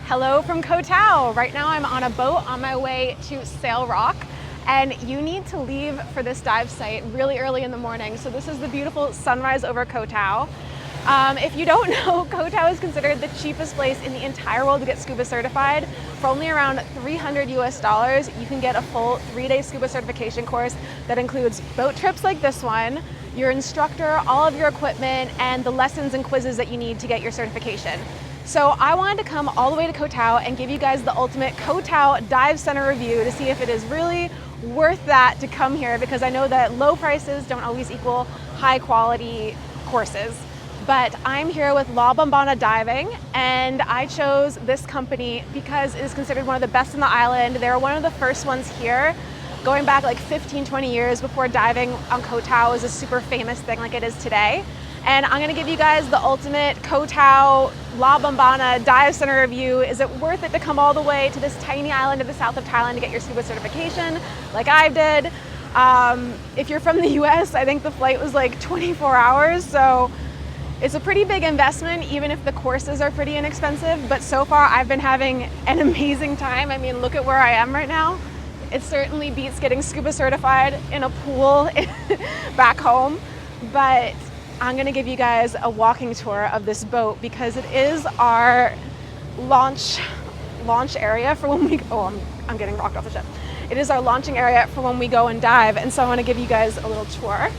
Hello from Koh Tao. Right now I'm on a boat on my way to Sail Rock, and you need to leave for this dive site really early in the morning. So this is the beautiful sunrise over Koh Tao. If you don't know, Koh Tao is considered the cheapest place in the entire world to get scuba certified. For only around $300 US, you can get a full 3-day scuba certification course that includes boat trips like this one, your instructor, all of your equipment, and the lessons and quizzes that you need to get your certification. So I wanted to come all the way to Koh Tao and give you guys the ultimate Koh Tao Dive Center review to see if it is really worth that to come here, because I know that low prices don't always equal high quality courses. But I'm here with Bombona Diving, and I chose this company because it is considered one of the best in the island. They were one of the first ones here, going back like 15, 20 years before diving on Koh Tao was a super famous thing like it is today. And I'm gonna give you guys the ultimate Koh Tao Bombona Dive Center review. Is it worth it to come all the way to this tiny island of the south of Thailand to get your scuba certification like I did? If you're from the US, I think the flight was like 24 hours, so it's a pretty big investment, even if the courses are pretty inexpensive. But so far, I've been having an amazing time. I mean, look at where I am right now. It certainly beats getting scuba certified in a pool back home. But I'm gonna give you guys a walking tour of this boat because it is our launch area for when we go. Oh, I'm getting rocked off the ship. It is our launching area for when we go and dive. And so I wanna give you guys a little tour.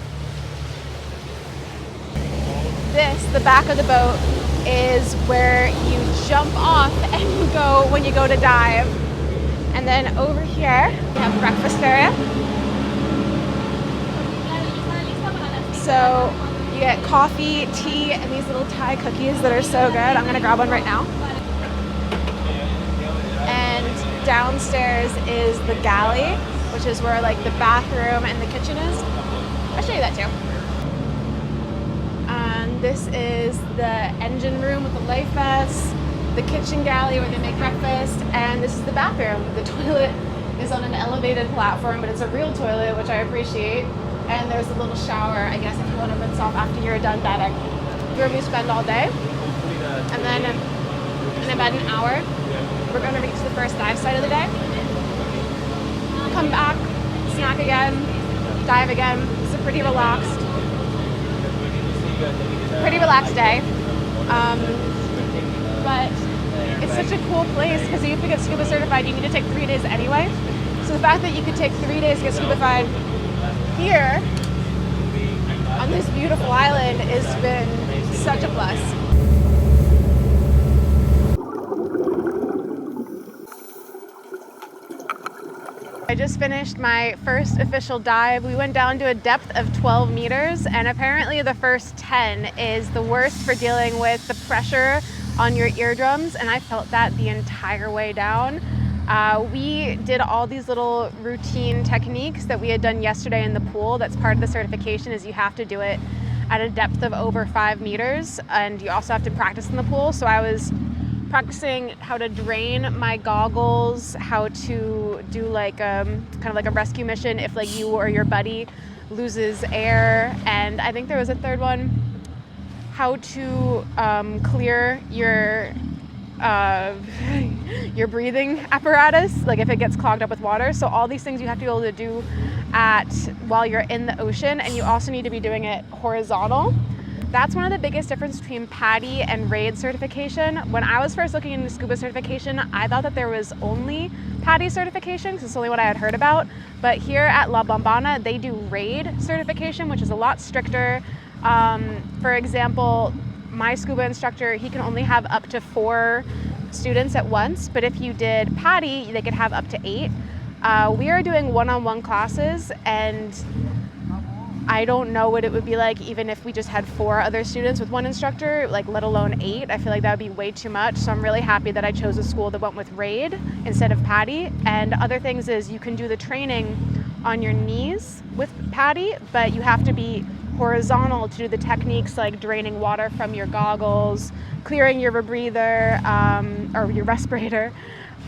The back of the boat, is where you jump off and you go when you go to dive. And then over here, we have breakfast area. So you get coffee, tea, and these little Thai cookies that are so good. I'm gonna grab one right now. And downstairs is the galley, which is where like the bathroom and the kitchen is. I'll show you that too. This is the engine room with the life vests, the kitchen galley where they make breakfast, and this is the bathroom. The toilet is on an elevated platform, but it's a real toilet, which I appreciate. And there's a little shower, I guess, if you want to rinse off after you're done diving. Where we spend all day. And then in about an hour, we're going to reach the first dive site of the day. Come back, snack again, dive again. It's a pretty relaxed day, but it's such a cool place because if you get scuba certified, you need to take 3 days anyway. So the fact that you could take 3 days to get scuba certified here on this beautiful island has been such a plus. I just finished my first official dive. We went down to a depth of 12 meters, and apparently the first 10 is the worst for dealing with the pressure on your eardrums, and I felt that the entire way down. We did all these little routine techniques that we had done yesterday in the pool. That's part of the certification, is you have to do it at a depth of over 5 meters, and you also have to practice in the pool. So I was practicing how to drain my goggles, how to do like kind of like a rescue mission if like you or your buddy loses air, and I think there was a third one, how to clear your breathing apparatus, like if it gets clogged up with water. So all these things you have to be able to do while you're in the ocean, and you also need to be doing it horizontal. That's one of the biggest differences between PADI and RAID certification. When I was first looking into scuba certification, I thought that there was only PADI certification because it's only what I had heard about. But here at Bombona, they do RAID certification, which is a lot stricter. For example, my scuba instructor, he can only have up to 4 students at once. But if you did PADI, they could have up to 8. We are doing one-on-one classes, and I don't know what it would be like even if we just had 4 other students with one instructor, like let alone 8. I feel like that would be way too much. So I'm really happy that I chose a school that went with RAID instead of PADI. And other things is you can do the training on your knees with PADI, but you have to be horizontal to do the techniques like draining water from your goggles, clearing your rebreather, or your respirator,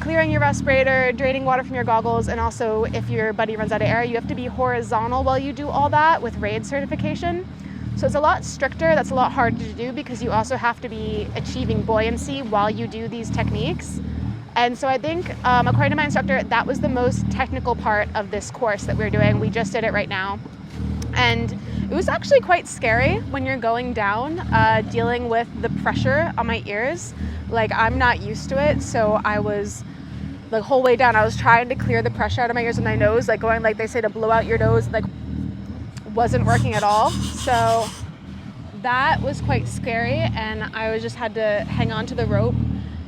clearing your respirator, draining water from your goggles, and also if your buddy runs out of air, you have to be horizontal while you do all that with RAID certification. So it's a lot stricter. That's a lot harder to do because you also have to be achieving buoyancy while you do these techniques. And so I think, according to my instructor, that was the most technical part of this course that we're doing. We just did it right now. And it was actually quite scary when you're going down, dealing with the pressure on my ears. Like, I'm not used to it, so I was, the whole way down, I was trying to clear the pressure out of my ears and my nose, like going, like they say, to blow out your nose, like wasn't working at all. So that was quite scary, and I just had to hang on to the rope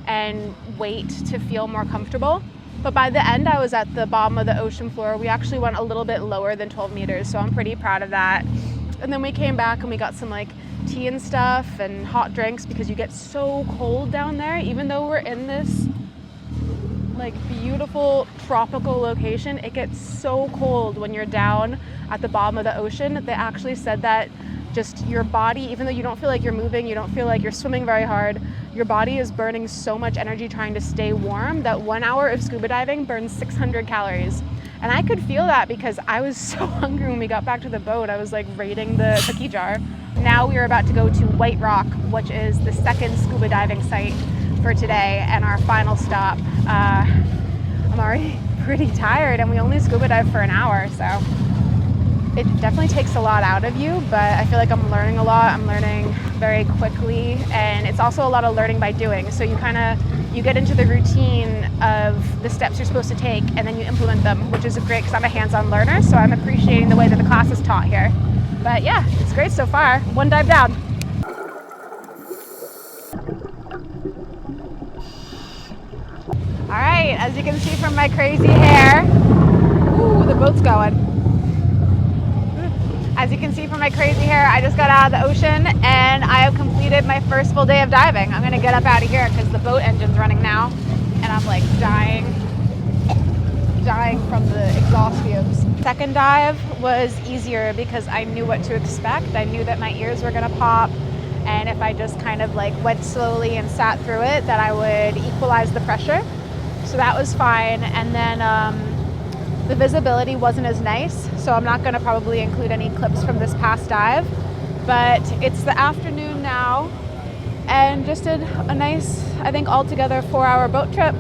and wait to feel more comfortable. But by the end, I was at the bottom of the ocean floor. We actually went a little bit lower than 12 meters, so I'm pretty proud of that. And then we came back and we got some like tea and stuff and hot drinks, because you get so cold down there. Even though we're in this like beautiful tropical location, it gets so cold when you're down at the bottom of the ocean. They actually said that just your body, even though you don't feel like you're moving, you don't feel like you're swimming very hard, your body is burning so much energy trying to stay warm that 1 hour of scuba diving burns 600 calories. And I could feel that because I was so hungry when we got back to the boat. I was like raiding the cookie jar. Now we are about to go to White Rock, which is the second scuba diving site for today and our final stop. I'm already pretty tired, and we only scuba dive for an hour, so it definitely takes a lot out of you, but I feel like I'm learning a lot. I'm learning very quickly, and it's also a lot of learning by doing. So you get into the routine of the steps you're supposed to take, and then you implement them, which is great because I'm a hands-on learner, so I'm appreciating the way that the class is taught here. But yeah, it's great so far. One dive down. All right, as you can see from my crazy hair, ooh, the boat's going. As you can see from my crazy hair, I just got out of the ocean and I have completed my first full day of diving. I'm gonna get up out of here because the boat engine's running now and I'm like dying from the exhaust fumes. Second dive was easier because I knew what to expect. I knew that my ears were gonna pop, and if I just kind of like went slowly and sat through it, that I would equalize the pressure. So that was fine. And then the visibility wasn't as nice, so I'm not gonna probably include any clips from this past dive, but it's the afternoon now and just did a nice, I think altogether 4-hour boat trip.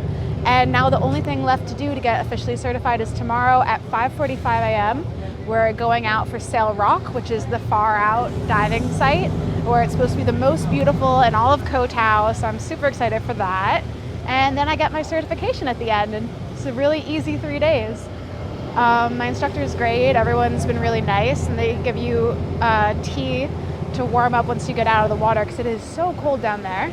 And now the only thing left to do to get officially certified is tomorrow at 5:45 a.m. We're going out for Sail Rock, which is the far out diving site where it's supposed to be the most beautiful in all of Koh Tao, so I'm super excited for that. And then I get my certification at the end, and it's a really easy 3 days. My instructor is great. Everyone's been really nice, and they give you tea to warm up once you get out of the water because it is so cold down there.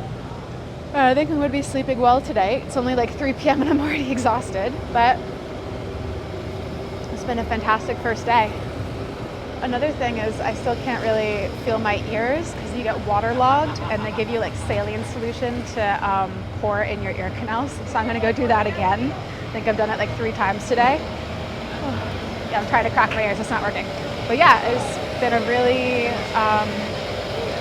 I think I'm going to be sleeping well today. It's only like 3 p.m. and I'm already exhausted, but it's been a fantastic first day. Another thing is I still can't really feel my ears because you get waterlogged, and they give you like saline solution to pour in your ear canals. So I'm going to go do that again. I think I've done it like 3 times today. Yeah, I'm trying to crack my ears. It's not working. But yeah, it's been a really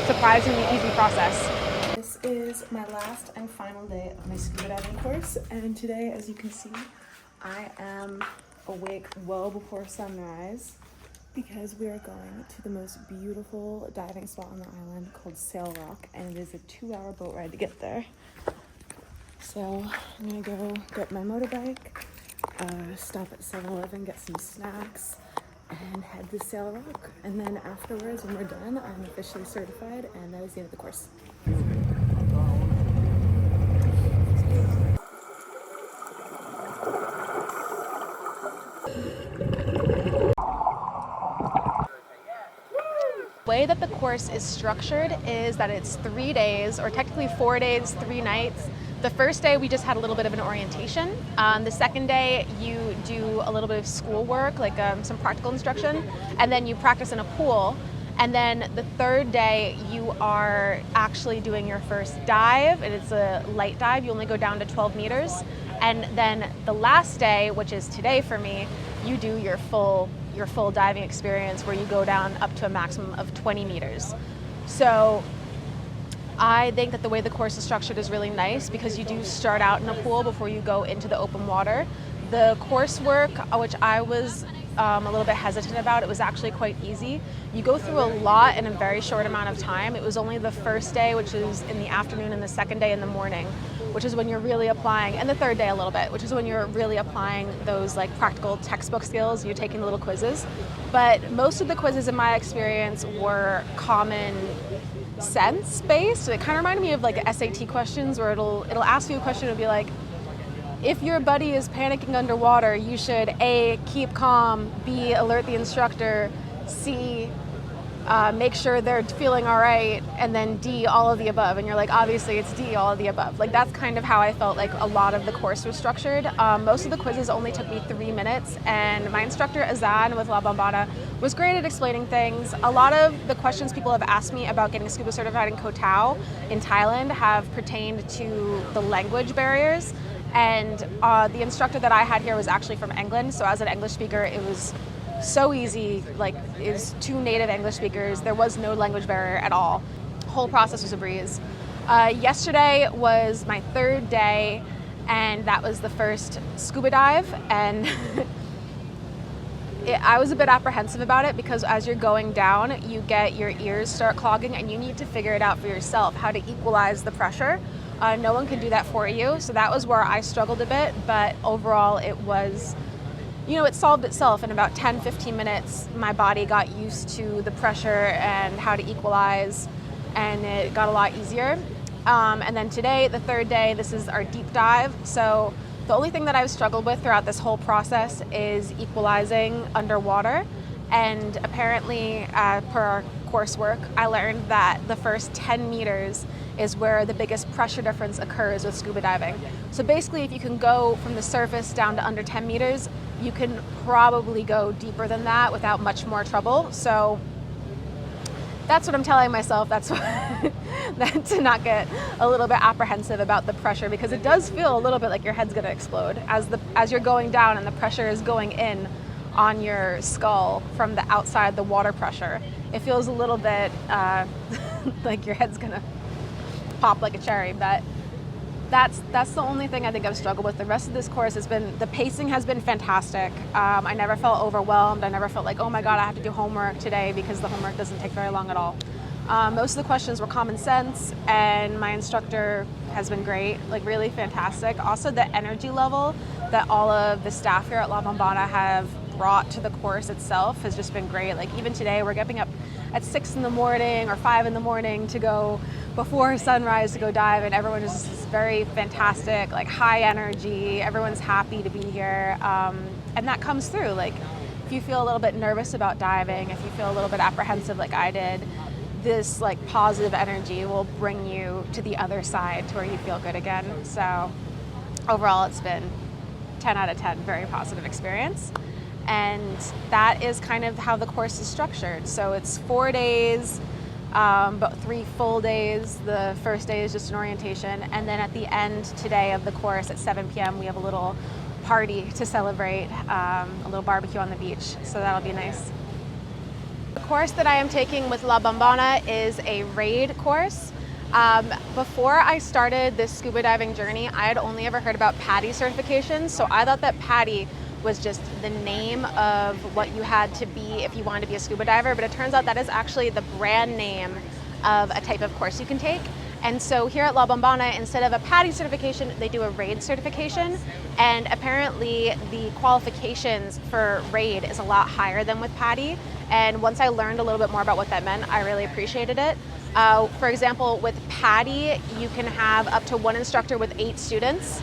surprisingly easy process. This is my last and final day of my scuba diving course, and today, as you can see, I am awake well before sunrise because we are going to the most beautiful diving spot on the island called Sail Rock, and it is a 2-hour boat ride to get there. So I'm gonna go get my motorbike, stop at 7-Eleven, get some snacks, and head to Sail Rock. And then afterwards, when we're done, I'm officially certified, and that is the end of the course. The way that the course is structured is that it's 3 days, or technically 4 days, 3 nights. The first day we just had a little bit of an orientation. The second day you do a little bit of schoolwork, like some practical instruction, and then you practice in a pool. And then the third day you are actually doing your first dive, and it's a light dive. You only go down to 12 meters. And then the last day, which is today for me, you do your full diving experience where you go down up to a maximum of 20 meters. So I think that the way the course is structured is really nice because you do start out in a pool before you go into the open water. The coursework, which I was a little bit hesitant about, it was actually quite easy. You go through a lot in a very short amount of time. It was only the first day, which is in the afternoon, and the second day in the morning, which is when you're really applying, and the third day a little bit, which is when you're really applying those like practical textbook skills. You're taking little quizzes. But most of the quizzes in my experience were common sense based. It kind of reminded me of like SAT questions where it'll ask you a question. It'll be like, if your buddy is panicking underwater, you should A, keep calm, B, alert the instructor, C, make sure they're feeling all right, and then D, all of the above. And you're like, obviously it's D, all of the above. Like that's kind of how I felt like a lot of the course was structured. Most of the quizzes only took me 3 minutes, and my instructor Azan with La Bombona was great at explaining things. A lot of the questions people have asked me about getting scuba certified in Koh Tao in Thailand have pertained to the language barriers. And the instructor that I had here was actually from England, so as an English speaker, it was so easy. Like, it was 2 native English speakers. There was no language barrier at all. Whole process was a breeze. Yesterday was my 3rd day, and that was the first scuba dive. And I was a bit apprehensive about it because as you're going down, you get your ears start clogging, and you need to figure it out for yourself, how to equalize the pressure. No one can do that for you, so that was where I struggled a bit, but overall it was, it solved itself in about 10-15 minutes. My body got used to the pressure and how to equalize, and it got a lot easier. And then today, the 3rd day, this is our deep dive. So the only thing that I've struggled with throughout this whole process is equalizing underwater. And apparently, per our coursework, I learned that the first 10 meters is where the biggest pressure difference occurs with scuba diving. So basically, if you can go from the surface down to under 10 meters, you can probably go deeper than that without much more trouble. So that's what I'm telling myself. That's that to not get a little bit apprehensive about the pressure, because it does feel a little bit like your head's gonna explode as you're going down and the pressure is going in on your skull from the outside, the water pressure. It feels a little bit like your head's gonna pop like a cherry, but that's the only thing I think I've struggled with. The rest of this course the pacing has been fantastic. I never felt overwhelmed. I never felt like, oh my God, I have to do homework today, because the homework doesn't take very long at all. Most of the questions were common sense, and my instructor has been great, like really fantastic. Also, the energy level that all of the staff here at La Bombona have brought to the course itself has just been great. Like even today, we're getting up at 6 in the morning or 5 in the morning to go before sunrise to go dive, and everyone is just very fantastic, like high energy. Everyone's happy to be here, and that comes through. Like if you feel a little bit nervous about diving, if you feel a little bit apprehensive like I did, this like positive energy will bring you to the other side to where you feel good again. So overall, it's been 10 out of 10, very positive experience. And that is kind of how the course is structured. So it's 4 days, but 3 full days. The first day is just an orientation. And then at the end today of the course at 7 p.m., we have a little party to celebrate, a little barbecue on the beach. So that'll be nice. The course that I am taking with La Bombona is a RAID course. Before I started this scuba diving journey, I had only ever heard about PADI certification. So I thought that PADI was just the name of what you had to be if you wanted to be a scuba diver, but it turns out that is actually the brand name of a type of course you can take. And so here at La Bombona, instead of a PADI certification, they do a RAID certification. And apparently the qualifications for RAID is a lot higher than with PADI. And once I learned a little bit more about what that meant, I really appreciated it. For example, with PADI, you can have up to 1 instructor with 8 students.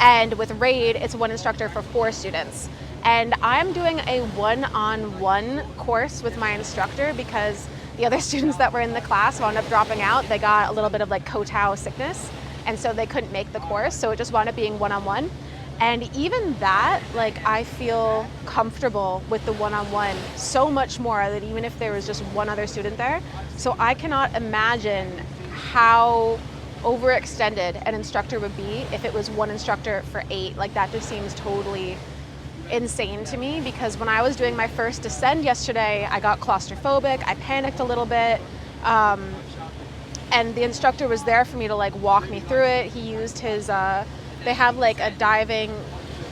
And with RAID, it's 1 instructor for 4 students. And I'm doing a one-on-one course with my instructor because the other students that were in the class wound up dropping out. They got a little bit of like Koh Tao sickness, and so they couldn't make the course. So it just wound up being one-on-one. And even that, like, I feel comfortable with the one-on-one so much more than even if there was just 1 other student there. So I cannot imagine how overextended an instructor would be if it was 1 instructor for 8. Like that just seems totally insane to me, because when I was doing my first descend yesterday, I got claustrophobic, I panicked a little bit, and the instructor was there for me to like walk me through it. He used his, they have like a diving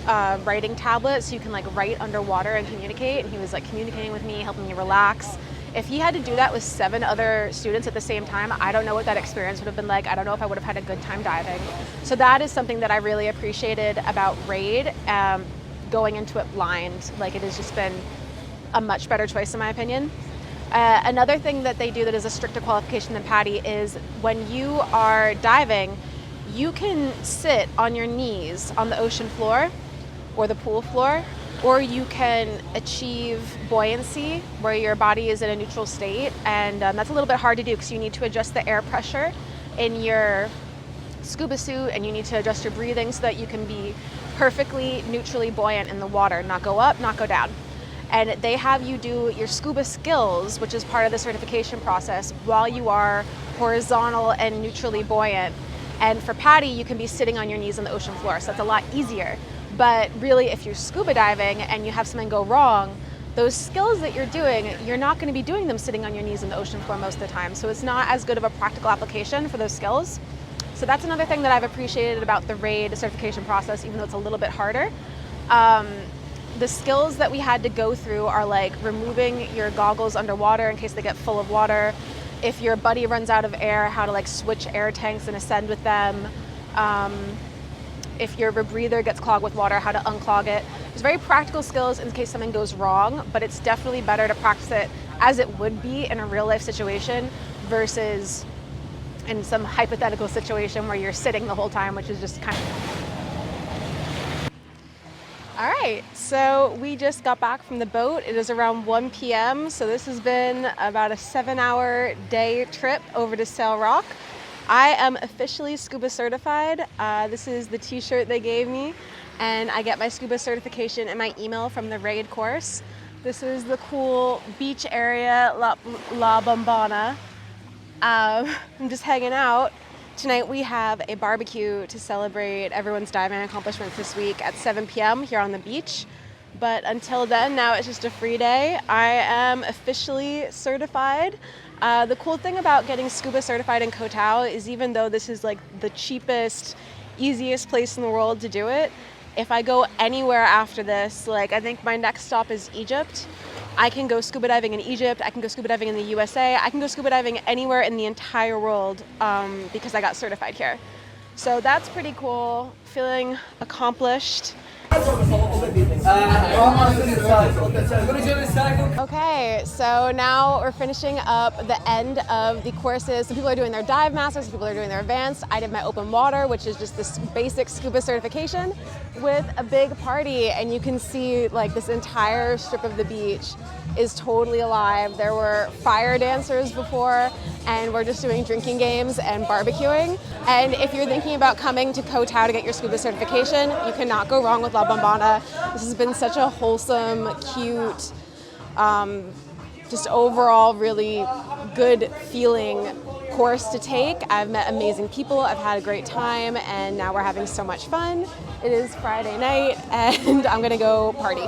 writing tablet, so you can like write underwater and communicate, and he was like communicating with me, helping me relax. If he had to do that with 7 other students at the same time, I don't know what that experience would have been like. I don't know if I would have had a good time diving. So that is something that I really appreciated about Raid, going into it blind. Like, it has just been a much better choice in my opinion. Another thing that they do that is a stricter qualification than PADI is when you are diving, you can sit on your knees on the ocean floor or the pool floor, or you can achieve buoyancy where your body is in a neutral state, and that's a little bit hard to do because you need to adjust the air pressure in your scuba suit, and you need to adjust your breathing so that you can be perfectly neutrally buoyant in the water, not go up, not go down. And they have you do your scuba skills, which is part of the certification process, while you are horizontal and neutrally buoyant. And for PADI, you can be sitting on your knees on the ocean floor, so that's a lot easier. But really, if you're scuba diving and you have something go wrong, those skills that you're doing, you're not going to be doing them sitting on your knees on the ocean floor most of the time. So it's not as good of a practical application for those skills. So that's another thing that I've appreciated about the RAID certification process, even though it's a little bit harder. The skills that we had to go through are like removing your goggles underwater in case they get full of water. If your buddy runs out of air, how to like switch air tanks and ascend with them. If your rebreather gets clogged with water, how to unclog it. There's very practical skills in case something goes wrong, but it's definitely better to practice it as it would be in a real life situation versus in some hypothetical situation where you're sitting the whole time, which is just kind of... All right, so we just got back from the boat. It is around 1 p.m., so this has been about a 7-hour day trip over to Sail Rock. I am officially scuba certified. This is the t-shirt they gave me, and I get my scuba certification in my email from the RAID course. This is the cool beach area, La Bombona. I'm just hanging out. Tonight we have a barbecue to celebrate everyone's diving accomplishments this week at 7 p.m. here on the beach. But until then, now it's just a free day. I am officially certified. The cool thing about getting scuba certified in Koh Tao is even though this is like the cheapest, easiest place in the world to do it, if I go anywhere after this, like I think my next stop is Egypt, I can go scuba diving in Egypt, I can go scuba diving in the USA, I can go scuba diving anywhere in the entire world because I got certified here. So that's pretty cool, feeling accomplished. Okay, so now we're finishing up the end of the courses. Some people are doing their dive masters, some people are doing their advanced. I did my open water, which is just this basic scuba certification with a big party, and you can see like this entire strip of the beach is totally alive. There were fire dancers before, and we're just doing drinking games and barbecuing. And if you're thinking about coming to Koh Tao to get your scuba certification, you cannot go wrong with La Bombona. This has been such a wholesome, cute, just overall really good feeling course to take. I've met amazing people, I've had a great time, and now we're having so much fun. It is Friday night, and I'm gonna go party.